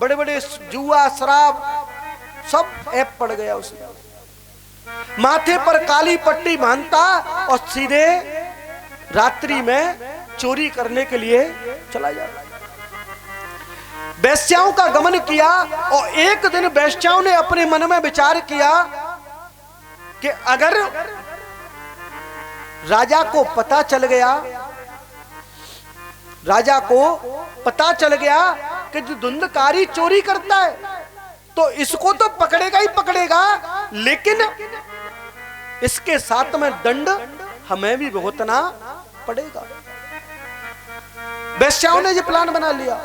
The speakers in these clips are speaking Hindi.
बड़े बड़े जुआ शराब सब ऐप पड़ गया उसमें। माथे पर काली पट्टी बांधता और सीधे रात्रि में चोरी करने के लिए चला जाता। वेश्याओं का गमन किया और एक दिन वेश्याओं ने अपने मन में विचार किया कि अगर राजा को पता चल गया, राजा को पता चल गया कि जो धुंधकारी चोरी करता है तो इसको तो पकड़ेगा ही पकड़ेगा, लेकिन इसके साथ में दंड हमें भी भुगतना पड़ेगा। वेश्याओं ने ये प्लान बना लिया।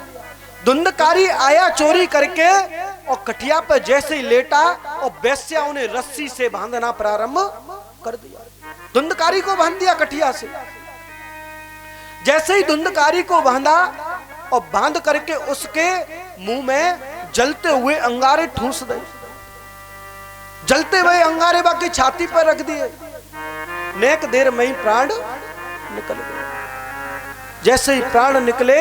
धुंधकारी आया चोरी करके और कटिया पर जैसे ही लेटा और वेश्याओं ने रस्सी से बांधना प्रारंभ कर दिया। धुंधकारी को बांध दिया कटिया से। जैसे ही धुंधकारी को बांधा और बांध करके उसके मुंह में जलते हुए अंगारे ठूस दे। जलते हुए अंगारे बाकी छाती पर रख दिए। नेक देर में ही प्राण निकल गए। जैसे ही प्राण निकले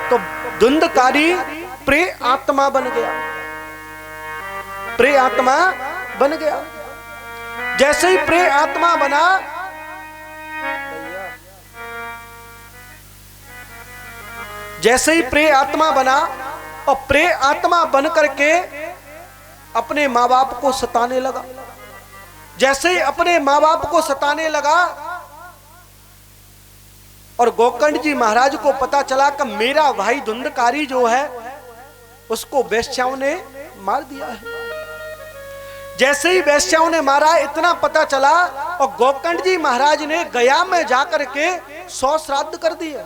तो धुंधकारी प्रे आत्मा बन गया। प्रे आत्मा बन गया। जैसे ही प्रे आत्मा बना, जैसे ही प्रे आत्मा बना और प्रे आत्मा बन करके अपने माँ बाप को सताने लगा। जैसे ही अपने माँ बाप को सताने लगा और गोकर्ण जी महाराज को पता चला कि मेरा भाई धुंधकारी जो है उसको वेश्याओं ने मार दिया है। जैसे ही वेश्याओं ने मारा, इतना पता चला और गोकर्ण जी महाराज ने गया में जाकर के 100 श्राद्ध कर दिए।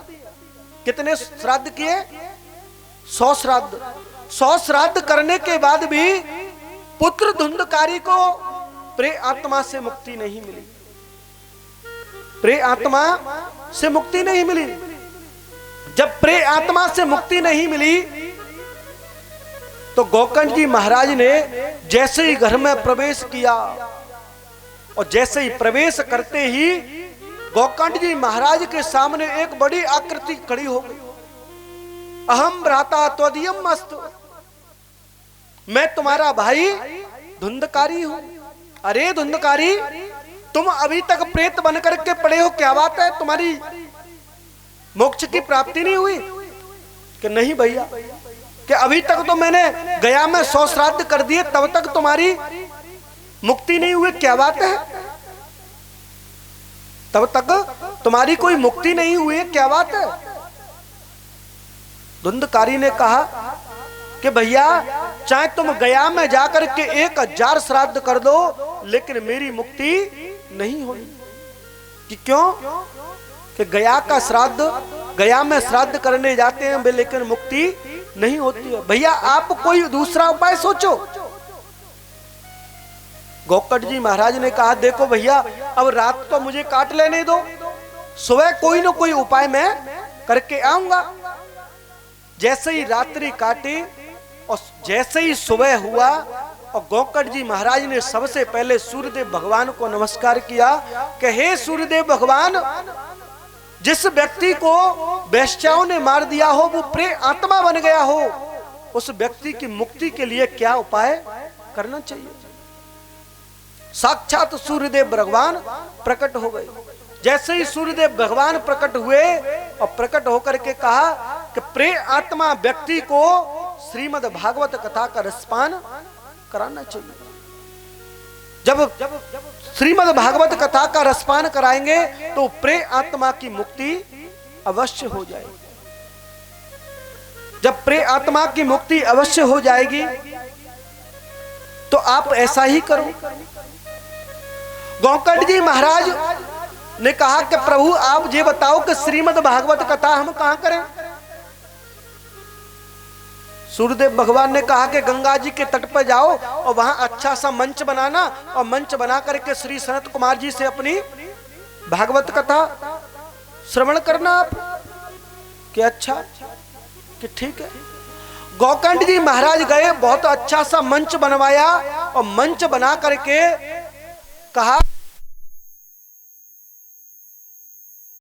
कितने श्राद्ध किए? 100 श्राद्ध। 100 श्राद्ध करने के बाद भी पुत्र धुंधकारी को प्रे आत्मा से मुक्ति नहीं मिली। प्रे आत्मा से मुक्ति नहीं मिली। जब प्रे आत्मा से मुक्ति नहीं मिली तो गोकर्ण जी महाराज ने जैसे ही घर में प्रवेश किया और जैसे ही प्रवेश करते ही गोकर्ण जी महाराज के सामने एक बड़ी आकृति खड़ी हो गई। अहम भ्राता त्वदीयम अस्तु, मैं तुम्हारा भाई धुंधकारी हूं। अरे धुंधकारी, तुम अभी तक प्रेत बन करके पड़े हो, क्या बात है? तुम्हारी मोक्ष की प्राप्ति नहीं हुई? कि नहीं भैया, कि अभी तक तो मैंने गया में 100 श्राद्ध कर दिए, तब तक तुम्हारी मुक्ति नहीं हुई, क्या बात है? तब तक तुम्हारी कोई मुक्ति नहीं हुई, क्या बात है? धुंधकारी ने कहा कि भैया, चाहे तुम गया में जाकर के 1000 श्राद्ध कर दो, लेकिन मेरी मुक्ति नहीं होनी। कि क्यों? कि गया का श्राद्ध, गया में श्राद्ध करने जाते हैं वे, लेकिन मुक्ति नहीं होती है। भैया आप कोई दूसरा उपाय सोचो। गोकर्ण जी महाराज ने कहा, देखो भैया, अब रात तो मुझे काट लेने दो, सुबह कोई ना कोई उपाय मैं करके आऊंगा। जैसे ही रात्रि काटी और जैसे ही सुबह हुआ और गोकर्ण जी महाराज ने सबसे पहले सूर्यदेव भगवान को नमस्कार किया कि हे सूर्यदेव भगवान, जिस व्यक्ति को वेश्याओं ने मार दिया हो, वो प्रे आत्मा बन गया हो, उस व्यक्ति की मुक्ति के लिए क्या उपाय करना चाहिए? साक्षात सूर्यदेव भगवान प्रकट हो गए। जैसे ही सूर्यदेव भगवान प्रकट हुए और प्रकट होकर के कहा कि प्रे आत्मा व्यक्ति को श्रीमद् भागवत कथा का रसपान कराना चाहिए। जब श्रीमद् भागवत कथा का रसपान कराएंगे तो प्रे आत्मा की मुक्ति अवश्य हो जाएगी। जब प्रे आत्मा की मुक्ति अवश्य हो जाएगी तो आप ऐसा ही करो। गोकर्ण जी महाराज ने कहा कि प्रभु आप ये बताओ कि श्रीमद् भागवत कथा हम कहां करें? सूर्यदेव भगवान ने कहा कि गंगा जी के तट पर जाओ और वहां अच्छा सा मंच बनाना और मंच बना करके श्री सनत कुमार जी से अपनी भागवत कथा श्रवण करना आप। कि अच्छा, कि ठीक है। गोकर्ण जी महाराज गए, बहुत अच्छा सा मंच बनवाया और मंच बना करके कहा